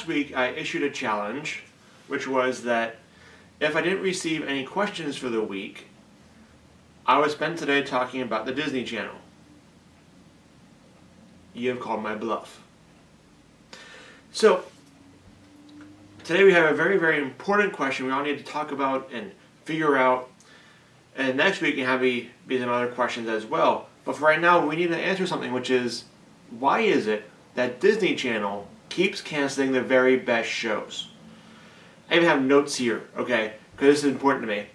last week I issued a challenge, which was that if I didn't receive any questions for the week, I would spend today talking about the Disney Channel. You have called my bluff. So, today we have a very, very important question we all need to talk about and figure out. And next week can have be some other questions as well. But for right now, we need to answer something, which is, why is it that Disney Channel keeps canceling the very best shows? I even have notes here, okay, because this is important to me.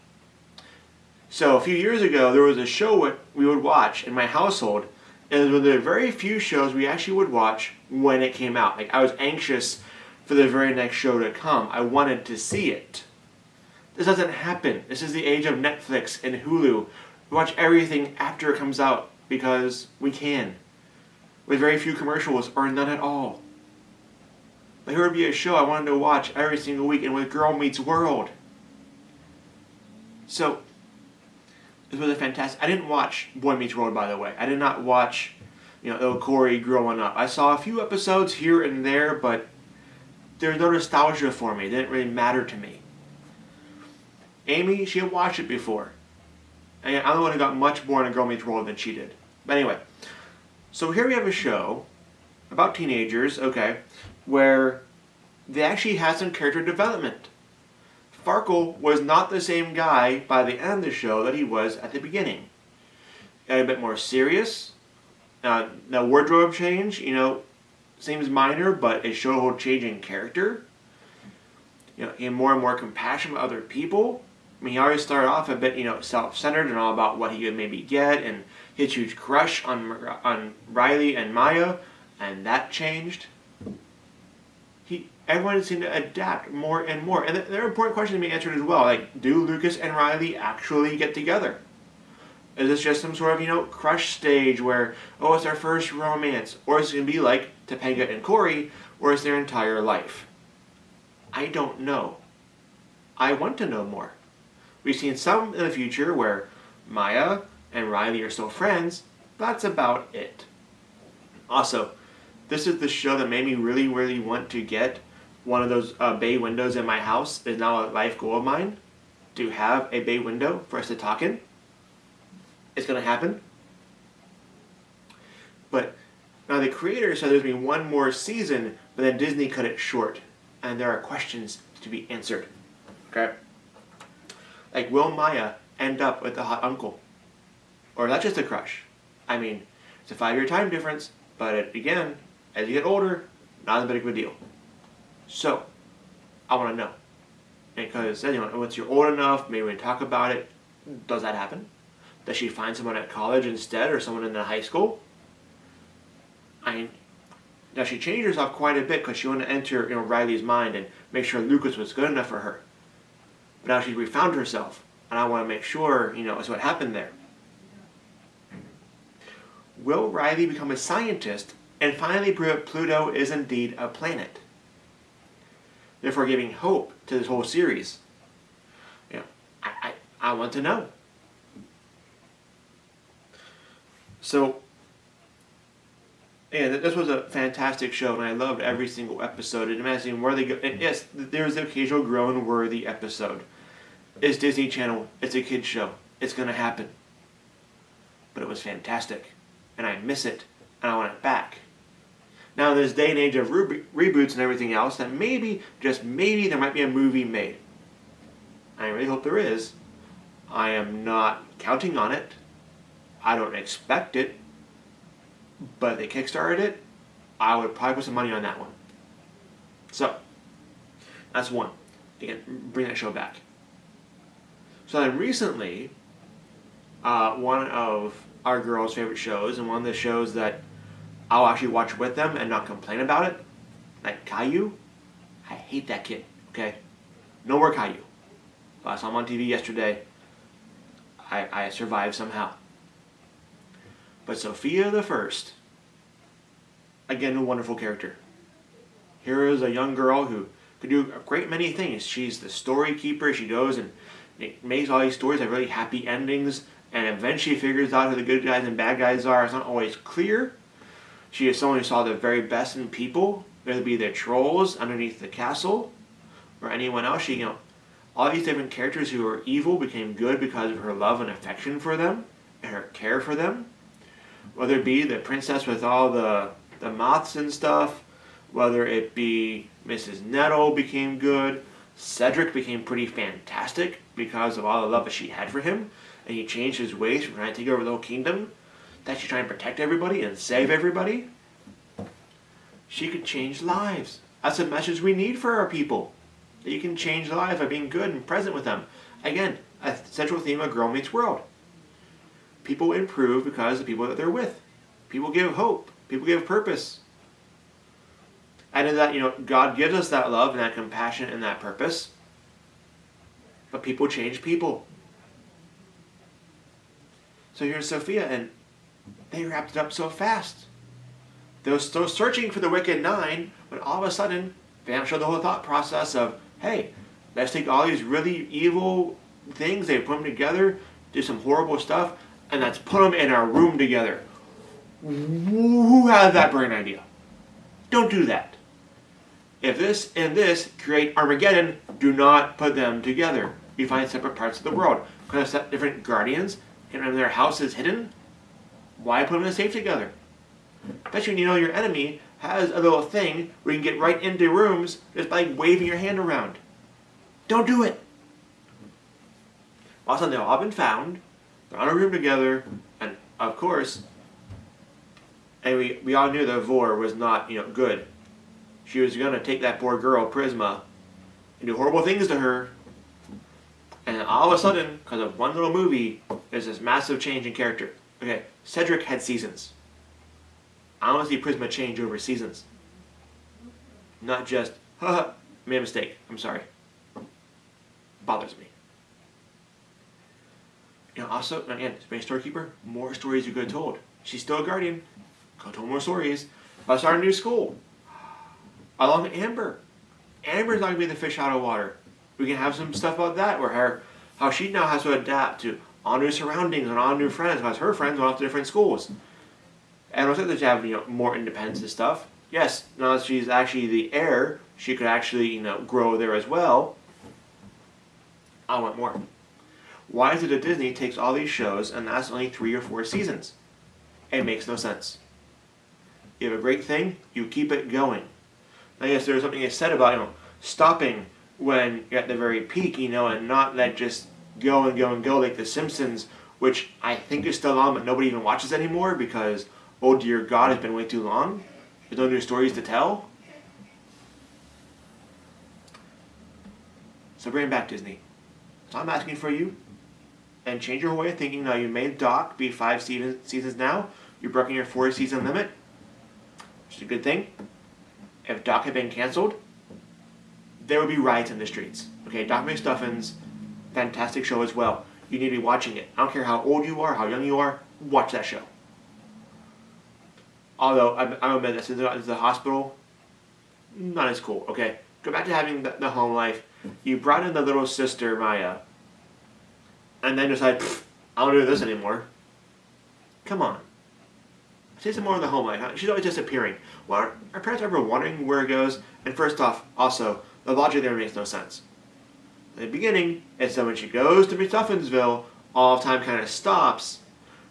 So a few years ago, there was a show we would watch in my household, and it was one of the very few shows we actually would watch when it came out. Like, I was anxious for the very next show to come. I wanted to see it. This doesn't happen. This is the age of Netflix and Hulu. We watch everything after it comes out because we can, with very few commercials or none at all. But here would be a show I wanted to watch every single week, and with Girl Meets World. So, this was a fantastic... I didn't watch Boy Meets World, by the way. I did not watch, little Corey growing up. I saw a few episodes here and there, but there's no nostalgia for me. It didn't really matter to me. Amy, she had watched it before. And I'm the one who got much more into Girl Meets World than she did. But anyway, so here we have a show about teenagers, okay, where they actually had some character development. Farkle was not the same guy by the end of the show that he was at the beginning. A bit more serious. The wardrobe change, seems minor, but it showed a whole change in character. He had more and more compassion with other people. I mean, he always started off a bit, self-centered and all about what he could maybe get, and his huge crush on Riley and Maya, and that changed. Everyone seemed to adapt more and more. And there are important questions to be answered as well, like, do Lucas and Riley actually get together? Is this just some sort of, crush stage where, oh, it's their first romance? Or is it going to be like Topanga and Corey, or is their entire life? I don't know. I want to know more. We've seen some in the future where Maya and Riley are still friends. That's about it. Also, this is the show that made me really, really want to get one of those bay windows in my house. Is now a life goal of mine to have a bay window for us to talk in. It's going to happen. But now the creator said there's going to be one more season, but then Disney cut it short. And there are questions to be answered. Okay? Like, will Maya end up with the hot uncle? Or is that just a crush? I mean, it's a 5-year time difference, but again, as you get older, not as big of a deal. So, I want to know. Because, once you're old enough, maybe we can talk about it. Does that happen? Does she find someone at college instead, or someone in the high school? Now, she changed herself quite a bit because she wanted to enter, Riley's mind and make sure Lucas was good enough for her. But now she's refound herself, and I want to make sure, it's what happened there. Will Riley become a scientist and finally prove that Pluto is indeed a planet? Therefore giving hope to this whole series. I want to know. So, yeah, this was a fantastic show, and I loved every single episode. And imagine where they go. And yes, there's the occasional groan-worthy episode. It's Disney Channel. It's a kid's show. It's going to happen. But it was fantastic, and I miss it, and I want it back. Now, in this day and age of reboots and everything else, that maybe, just maybe, there might be a movie made. I really hope there is. I am not counting on it. I don't expect it. But if they kickstarted it, I would probably put some money on that one. So, that's one. Again, bring that show back. So then recently, one of our girls' favorite shows, and one of the shows that I'll actually watch with them and not complain about it, like Caillou. I hate that kid, okay? No more Caillou. I saw him on TV yesterday. I survived somehow. But Sofia the First, again, a wonderful character. Here is a young girl who could do a great many things. She's the story keeper. She goes and makes all these stories have really happy endings, and eventually figures out who the good guys and bad guys are. It's not always clear. She is someone who saw the very best in people, whether it be the trolls underneath the castle, or anyone else. All these different characters who were evil became good because of her love and affection for them, and her care for them. Whether it be the princess with all the moths and stuff, whether it be Mrs. Nettle became good, Cedric became pretty fantastic because of all the love that she had for him, and he changed his ways from trying to take over the whole kingdom to actually try and protect everybody and save everybody. She could change lives. That's a message we need for our people. That you can change lives by being good and present with them. Again, a central theme of Girl Meets World. People improve because of the people that they're with. People give hope. People give purpose. And in that, God gives us that love and that compassion and that purpose. But people change people. So here's Sofia, and they wrapped it up so fast. They were still searching for the Wicked Nine, when all of a sudden, they showed the whole thought process of, hey, let's take all these really evil things, they put them together, do some horrible stuff, and let's put them in our room together. Who had that brilliant idea? Don't do that. If this and this create Armageddon, do not put them together. You find separate parts of the world. Could have set different guardians, and when their house is hidden, why put them in a safe together? Especially when your enemy has a little thing where you can get right into rooms just by waving your hand around. Don't do it. All of a sudden, they've all been found. They're on a room together, and of course, and we all knew that Vor was not good. She was going to take that poor girl, Prisma, and do horrible things to her. And all of a sudden, because of one little movie, there's this massive change in character. Okay, Cedric had seasons. I want to see Prisma change over seasons. Not just, haha, made a mistake. I'm sorry. Bothers me. Also, again, being a storekeeper, more stories you could have told. She's still a guardian. Go tell more stories. Let's start a new school. Along Amber. Amber's not going to be the fish out of water. We can have some stuff about that, where how she now has to adapt to all new surroundings and all new friends, because her friends went off to different schools. And looks like they have more independence and stuff. Yes, now that she's actually the heir, she could actually grow there as well. I want more. Why is it that Disney takes all these shows and that's only 3 or 4 seasons? It makes no sense. You have a great thing, you keep it going. Now yes, there's something you said about stopping when you're at the very peak, and not let just go and go and go like The Simpsons, which I think is still on, but nobody even watches anymore because, oh dear God, it's been way too long. There's no new stories to tell. So bring it back, Disney. So I'm asking for you, and change your way of thinking. Now you made Doc be 5 seasons now. You've broken your 4-season limit, which is a good thing. If Doc had been canceled, there would be riots in the streets. Okay, Doc McStuffins, fantastic show as well. You need to be watching it. I don't care how old you are, how young you are, watch that show. Although, I admit that since the hospital, not as cool. Okay, go back to having the home life. You brought in the little sister, Maya, and then decide, I don't do this anymore. Come on. Say some more of the home life. She's always disappearing. Well, our parents are ever wondering where it goes? And first off, also, the logic there makes no sense. In the beginning, it's that when she goes to McStuffinsville, all time kind of stops,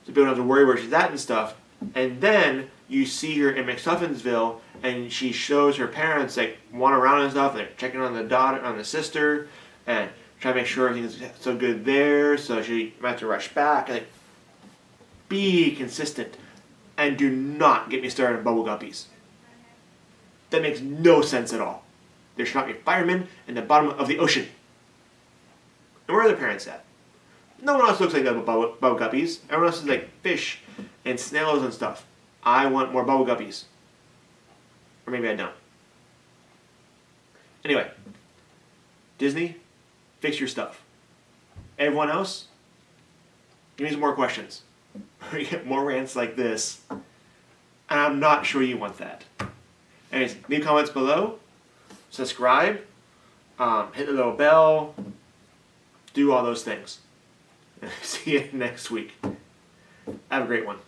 so people don't have to worry where she's at and stuff. And then you see her in McStuffinsville, and she shows her parents one around and stuff, and they're checking on the daughter, on the sister, and trying to make sure everything's so good there, so she might have to rush back. Be consistent, and do not get me started on bubble guppies. That makes no sense at all. There should not be firemen in the bottom of the ocean. And where are their parents at? No one else looks like bubble guppies. Everyone else is like fish and snails and stuff. I want more bubble guppies. Or maybe I don't. Anyway, Disney, fix your stuff. Everyone else, give me some more questions. We get more rants like this. And I'm not sure you want that. Anyways, leave comments below. Subscribe. Hit the little bell. Do all those things. See you next week. Have a great one.